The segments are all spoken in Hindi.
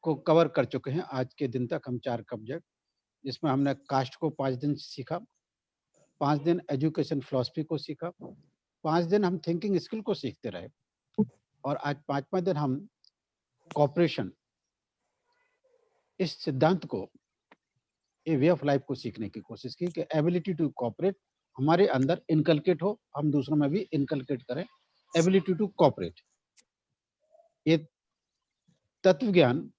को कवर कर चुके हैं आज के दिन तक हम 4 सब्जेक्ट, जिसमें हमने कास्ट को 5 दिन सीखा, 5 दिन एजुकेशन फिलॉसफी को सीखा, 5 दिन हम थिंकिंग स्किल को सीखते रहे और आज 5वाँ दिन हम कोऑपरेशन इस सिद्धांत को, ये वे ऑफ लाइफ को सीखने की कोशिश की कि एबिलिटी टू कोऑपरेट हमारे अंदर इनकलकेट हो, हम दूसरों में भी इनकलकेट करें, एबिलिटी टू कोऑपरेट। ये तत्व ज्ञान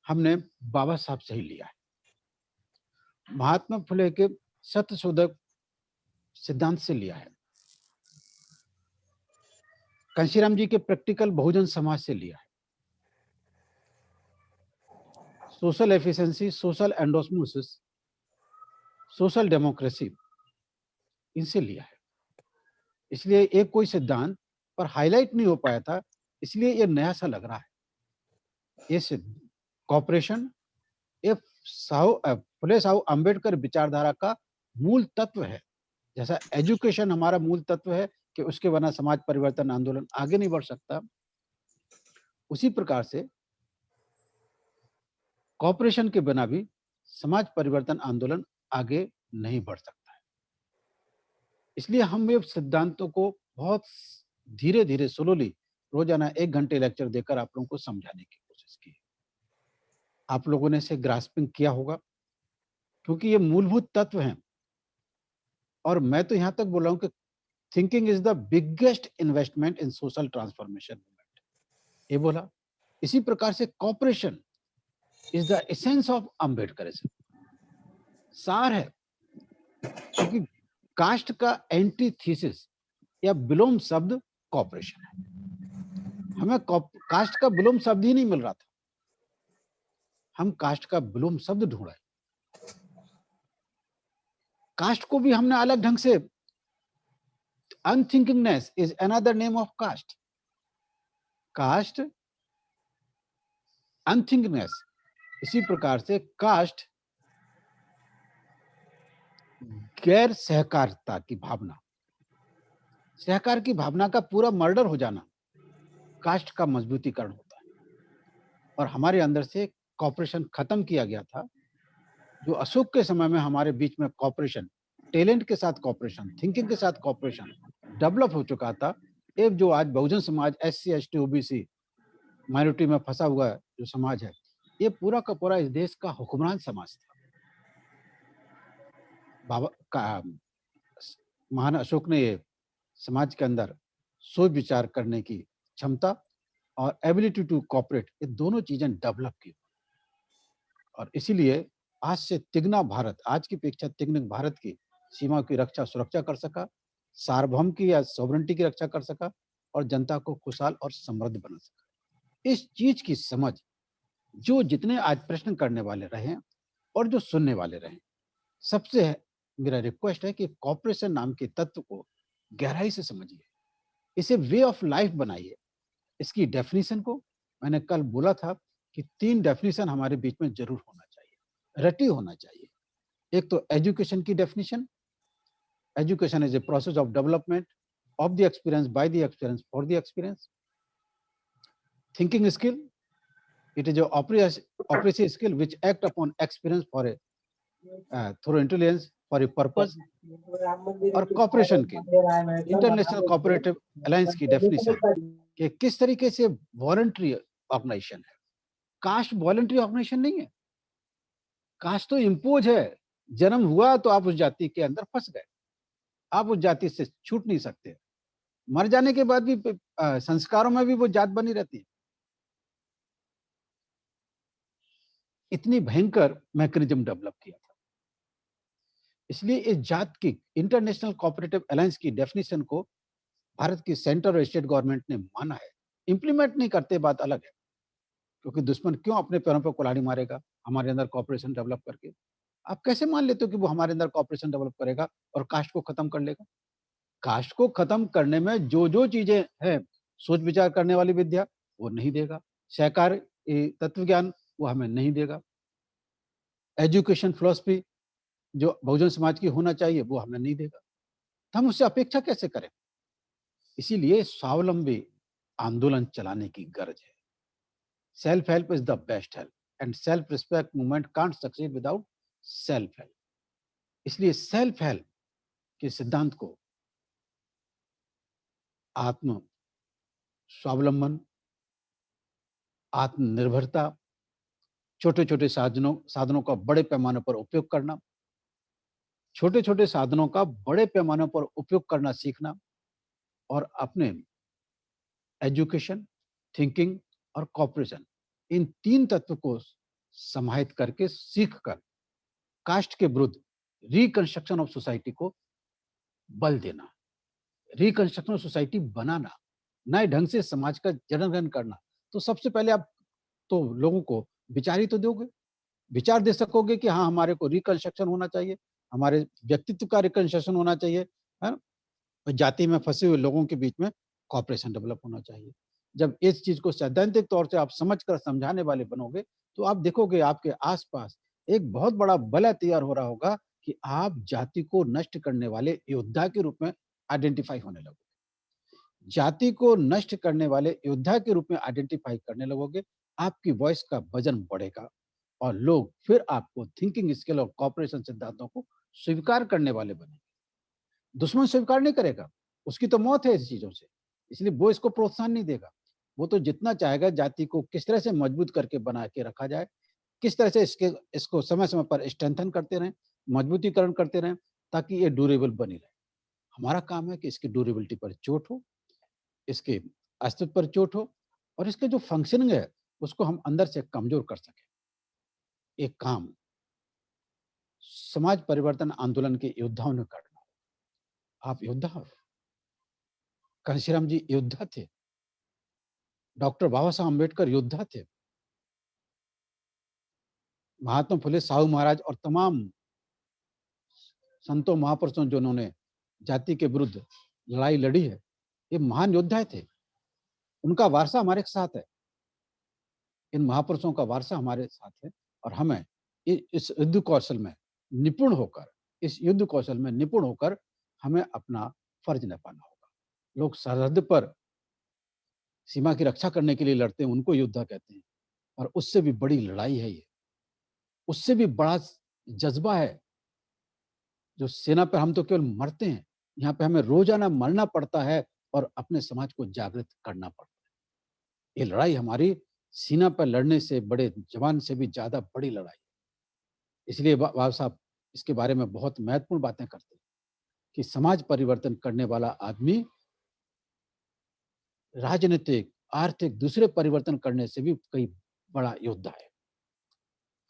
हमने बाबा साहब से ही लिया है। महात्मा फुले के सत्यशोधक सिद्धांत से लिया है। कांशीराम जी के प्रैक्टिकल बहुजन समाज से लिया है। Social efficiency, social endosmosis, social democracy, इनसे लिया है। इसलिए एक कोई सिद्धांत पर हाईलाइट नहीं हो पाया था, इसलिए ये नया सा लग रहा है। ये कॉपरेशन ये फुले साहू अम्बेडकर विचारधारा का मूल तत्व है। जैसा एजुकेशन हमारा मूल तत्व है कि उसके बिना समाज परिवर्तन आंदोलन आगे नहीं बढ़ सकता, उसी प्रकार से कॉपरेशन के बिना भी समाज परिवर्तन आंदोलन आगे नहीं बढ़ सकता है। इसलिए हम ये सिद्धांतों को बहुत धीरे-धीरे स्लोली रोजाना 1 घंटे लेक्चर देकर आप लोगों को समझाने की कोशिश की। आप लोगों ने इसे ग्रास्पिंग किया होगा, क्योंकि ये मूलभूत तत्व हैं। और मैं तो यहाँ तक बोल रहा हूँ कि thinking is the biggest investment in social transformation movement, ये बोला। इसी प्रकार से cooperation is the essence of Ambedkarism, सार है। क्योंकि कास्ट का एंटीथीसिस या विलोम शब्द कॉपरेशन है। हमें कास्ट का विलोम शब्द ही नहीं मिल रहा था, हम कास्ट का विलोम शब्द ढूंढा। कास्ट को भी हमने अलग ढंग से, unthinkingness is another name of caste. Caste, unthinkingness, इसी प्रकार से कास्ट गैर सहकारिता की भावना, सहकार की भावना का पूरा मर्डर हो जाना कास्ट का मजबूतीकरण होता है। और हमारे अंदर से कॉपरेशन खत्म किया गया था। जो अशोक के समय में हमारे बीच में कॉपरेशन, टैलेंट के साथ कॉपरेशन, थिंकिंग के साथ कॉपरेशन डेवलप हो चुका था, एक जो आज Bahujan Samaj SC ST OBC minority में फंसा हुआ जो समाज है, ये पूरा का पूरा इस देश का हुक्मरान समाज था। बाबा का महान अशोक ने ये समाज के अंदर सोच विचार करने की क्षमता और एबिलिटी टू कोऑपरेट, ये दोनों चीजें डेवलप की। और इसीलिए आज से तिगना भारत, आज की अपेक्षा तिगना भारत की सीमा की रक्षा सुरक्षा कर सका, सार्वभौम की या सॉवरेनिटी की रक्षा कर सका और जनता को खुशहाल और समृद्ध बना सका। इस चीज की समझ जो जितने आज प्रश्न करने वाले रहे और जो सुनने वाले रहे, सबसे मेरा रिक्वेस्ट है कि कॉपरेशन नाम के तत्व को गहराई से समझिए, इसे वे ऑफ लाइफ बनाइए। इसकी डेफिनेशन को मैंने कल बोला था कि 3 डेफिनेशन हमारे बीच में जरूर होना चाहिए, रटी होना चाहिए। एक तो एजुकेशन की definition, education is a process of development of the experience by the experience for the experience. Thinking skill, it is a operative skill which act upon experience for a through intelligence for a purpose। और कॉपरेशन की इंटरनेशनल कोऑपरेटिव अलायंस की डेफिनेशन कि किस तरीके से वॉलंटरी ऑर्गेनाइजेशन है। कास्ट वॉलंटरी ऑर्गेनाइजेशन नहीं है, कास्ट तो इम्पोज है। जन्म हुआ तो आप उस जाति के अंदर फंस गए, आप उस जाति से छूट नहीं सकते। मर जाने के बाद भी संस्कारों में भी वो जात बनी रहती है। इतनी भयंकर मैकेनिज्म डेवलप किया था। इसलिए इस जात की इंटरनेशनल कोऑपरेटिव अलायंस की डेफिनेशन को भारत की सेंटर और स्टेट गवर्नमेंट ने माना है। इंप्लीमेंट नहीं करते, बात अलग है, क्योंकि दुश्मन क्यों अपने पैरों पर कुल्हाड़ी मारेगा हमारे अंदर कोऑपरेशन डेवलप करके। आप कैसे मान लेते हो कि वो हमारे अंदर कोऑपरेशन डेवलप करेगा और कास्ट को खत्म कर लेगा? कास्ट को खत्म करने में जो जो चीजें हैं, सोच विचार करने वाली विद्या वो नहीं देगा, सहकार तत्व ज्ञान वो हमें नहीं देगा, एजुकेशन फिलॉसफी जो बहुजन समाज की होना चाहिए वो हमें नहीं देगा, तो हम उससे अपेक्षा कैसे करें? इसीलिए स्वावलंबी आंदोलन चलाने की गरज है। Self help is the best help. And self respect movement can't succeed without self help. इसलिए सेल्फ हेल्प के सिद्धांत को आत्म स्वावलंबन, आत्मनिर्भरता, छोटे-छोटे साधनों का बड़े पैमाने पर उपयोग करना, छोटे-छोटे साधनों का बड़े पैमाने पर उपयोग करना सीखना और अपने एजुकेशन, थिंकिंग और कॉपरेशन, इन 3 तत्व को समाहित करके सीख कर कास्ट के विरुद्ध रिकंस्ट्रक्शन ऑफ सोसाइटी को बल देना, रिकंस्ट्रक्शन ऑफ सोसाइटी बनाना, नए ढंग से समाज का जनगणना करना। तो सबसे पहले आप तो लोगों को विचार ही तो दोगे, विचार दे सकोगे कि हाँ, हमारे को रिकंस्ट्रक्शन होना चाहिए, हमारे व्यक्तित्व का रिकंस्ट्रक्शन होना चाहिए, है ना? और जाति में फंसे हुए लोगों के बीच में कॉपरेशन डेवलप होना चाहिए। जब इस चीज़ को सैद्धांतिक तौर से आप समझकर समझाने वाले बनोगे, तो आप देखोगे आपके आस-पास एक बहुत बड़ा वलय तैयार हो रहा होगा कि आप जाति को नष्ट करने वाले योद्धा के रूप में आइडेंटिफ़ाई होने लगोगे। जाति को नष्ट करने वाले योद्धा के रूप में आइडेंटिफ़ाई करने लगोगे, आपकी वॉइस का वज़न बढ़ेगा और लोग फिर आपको थिंकिंग स्किल और कॉपरेशन सिद्धांतों को स्वीकार करने वाले बनेंगे। दुश्मन स्वीकार नहीं करेगा, उसकी तो मौत है ऐसी चीज़ों से, इसलिए वो इसको प्रोत्साहन नहीं देगा। वो तो जितना चाहेगा जाति को किस तरह से मजबूत करके बना के रखा जाए, किस तरह से इसको समय-समय पर स्ट्रेंथन करते रहें, मजबूतीकरण करते रहें, ताकि ये ड्यूरेबल बनी रहे। हमारा काम है कि इसकी ड्यूरेबिलिटी पर चोट हो, इसके अस्तित्व पर चोट हो और इसके जो फंक्शनिंग है, उसको हम अंदर से कमज़ोर कर सकें। एक काम समाज परिवर्तन आंदोलन के योद्धाओं ने करना। आप योद्धा हो। घनश्याम जी योद्धा थे। डॉक्टर बाबा साहब अम्बेडकर योद्धा थे। महात्मा फुले साहू महाराज और तमाम संतों महापुरुषों जिन्होंने जाति के विरुद्ध लड़ाई लड़ी है, ये महान योद्धा थे। उनका वारसा हमारे साथ है। इन महापुरुषों का वारसा हमारे साथ है और हमें इस युद्ध कौशल में निपुण होकर हमें अपना फर्ज निभाना होगा। लोग सरहद पर सीमा की रक्षा करने के लिए लड़ते हैं, उनको योद्धा कहते हैं, और उससे भी बड़ी लड़ाई है ये। उससे भी बड़ा जज्बा है, जो सेना पे हम तो केवल मरते हैं, यहाँ पे हमें रोजाना मरना पड़ता है और अपने समाज को जागृत करना पड़ता है। ये लड़ाई हमारी सीना पर लड़ने से बड़े जवान से भी ज्यादा बड़ी लड़ाई है। इसलिए बाबा साहब इसके बारे में बहुत महत्वपूर्ण बातें करते हैं कि समाज परिवर्तन करने वाला आदमी राजनीतिक, आर्थिक, दूसरे परिवर्तन करने से भी कई बड़ा योद्धा है।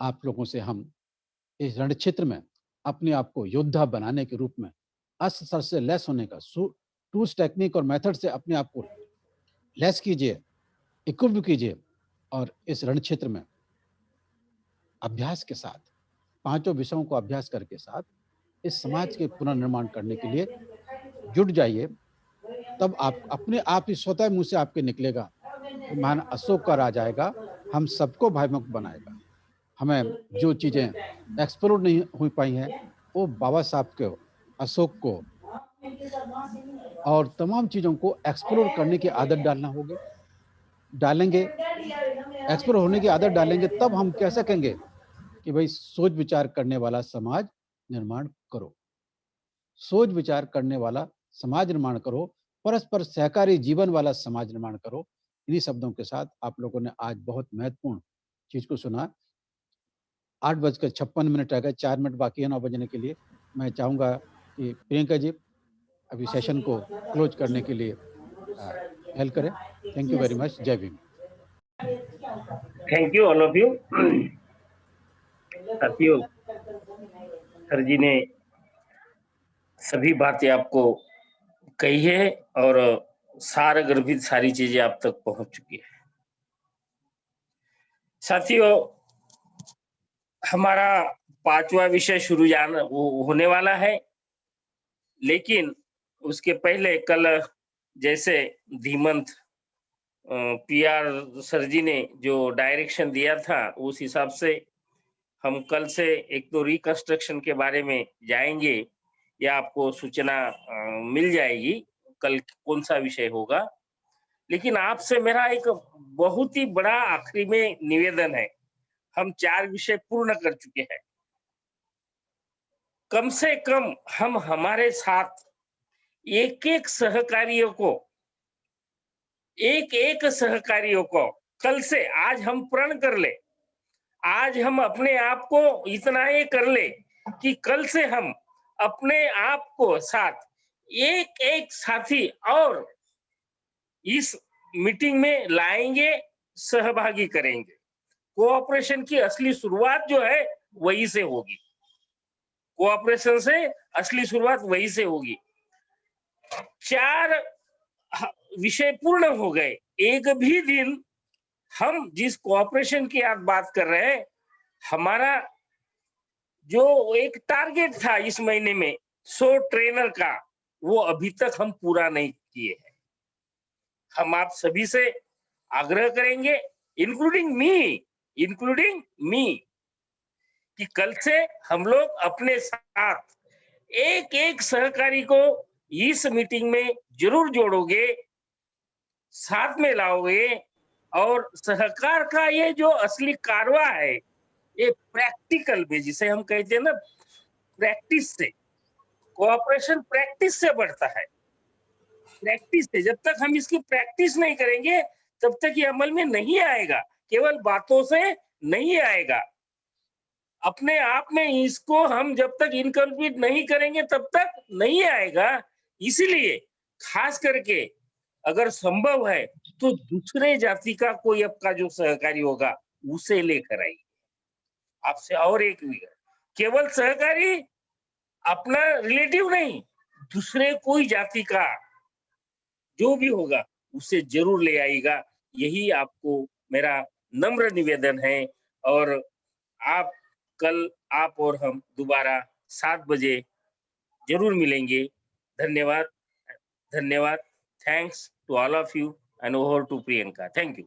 आप लोगों से हम इस रणक्षेत्र में अपने आप को योद्धा बनाने के रूप में अस्त्र शस्त्र से लैस होने का टूल्स, टेक्निक और मेथड से अपने आप को लैस कीजिए, इक्विप कीजिए और इस रणक्षेत्र में अभ्यास के साथ, पांचों विषयों को अभ्यास करके साथ इस समाज के पुनर्निर्माण करने के लिए जुट जाइए। तब आप अपने आप ही स्वतः मुंह से आपके निकलेगा कि महान अशोक का राज आएगा, हम सबको भाईमुख बनाएगा। हमें जो चीजें एक्सप्लोर नहीं हो पाई हैं, वो बाबा साहब को, अशोक को और तमाम चीजों को एक्सप्लोर करने की आदत डालेंगे। एक्सप्लोर होने की आदत डालेंगे, तब हम कह सकेंगे कि भाई सोच विचार करने वाला समाज निर्माण करो, सोच विचार करने वाला समाज निर्माण करो, परस्पर सहकारी जीवन वाला समाज निर्माण करो। इन्हीं शब्दों के साथ आप लोगों ने आज बहुत महत्वपूर्ण चीज को सुना। 8:56 रह गए, 4 मिनट बाकी है 9 बजने के लिए। मैं चाहूंगा कि प्रियंका जी अभी सेशन को क्लोज करने के लिए हेल्प करें। Thank you very much. जय Bhim. Thank you all of you. साथियों, सर जी ने सभी बातें आपको कही है और सार गर्भित सारी चीजें आप तक पहुंच चुकी है। साथियों, हमारा 5वां विषय शुरू होने वाला है, लेकिन उसके पहले कल जैसे धीमंत पीआर सर जी ने जो डायरेक्शन दिया था, उस हिसाब से हम कल से एक तो रिकंस्ट्रक्शन के बारे में जाएंगे या आपको सूचना मिल जाएगी कल कौन सा विषय होगा। लेकिन आपसे मेरा एक बहुत ही बड़ा आखिरी में निवेदन है, हम 4 विषय पूर्ण कर चुके हैं। कम से कम हम हमारे साथ एक-एक सहकारियों को कल से आज हम प्रण कर ले, आज हम अपने आप को इतना ये कर ले कि कल से हम अपने आप को साथ एक-एक साथी और इस मीटिंग में लाएंगे, सहभागी करेंगे। कोऑपरेशन की असली शुरुआत जो है वहीं से होगी। कोऑपरेशन से असली शुरुआत वहीं से होगी। 4 विषय पूर्ण हो गए। एक भी दिन हम जिस कोऑपरेशन की आप बात कर रहे हैं, हमारा जो एक टारगेट था इस महीने में 100 ट्रेनर का, वो अभी तक हम पूरा नहीं किए हैं। हम आप सभी से आग्रह करेंगे, इंक्लूडिंग मी, कि कल से हम लोग अपने साथ एक-एक सहकारी को इस मीटिंग में जरूर जोड़ोगे, साथ में लाओगे और सहकार का ये जो असली कारवा है, ये प्रैक्टिकल में जिसे हम कहते हैं ना, प्रैक्टिस से, कोऑपरेशन प्रैक्टिस से बढ़ता है। प्रैक्टिस से, जब तक हम इसकी प्रैक्टिस नहीं करेंगे, तब तक ये अमल में नहीं आएगा। केवल बातों से नहीं आएगा। अपने आप में इसको हम जब तक इनकल्केट नहीं करेंगे, तब तक नहीं आएगा। इसीलिए खास करके अगर संभव है तो दूसरे जाति का कोई आपका जो सहकारी होगा, उसे लेकर आइए। आपसे और एक भी है, केवल सहकारी अपना रिलेटिव नहीं, दूसरे कोई जाति का जो भी होगा उसे जरूर ले आएगा। यही आपको मेरा नम्र निवेदन है। और आप कल आप और हम दोबारा 7 बजे जरूर मिलेंगे। धन्यवाद, धन्यवाद। Thanks to all of you and over to Priyanka. Thank you.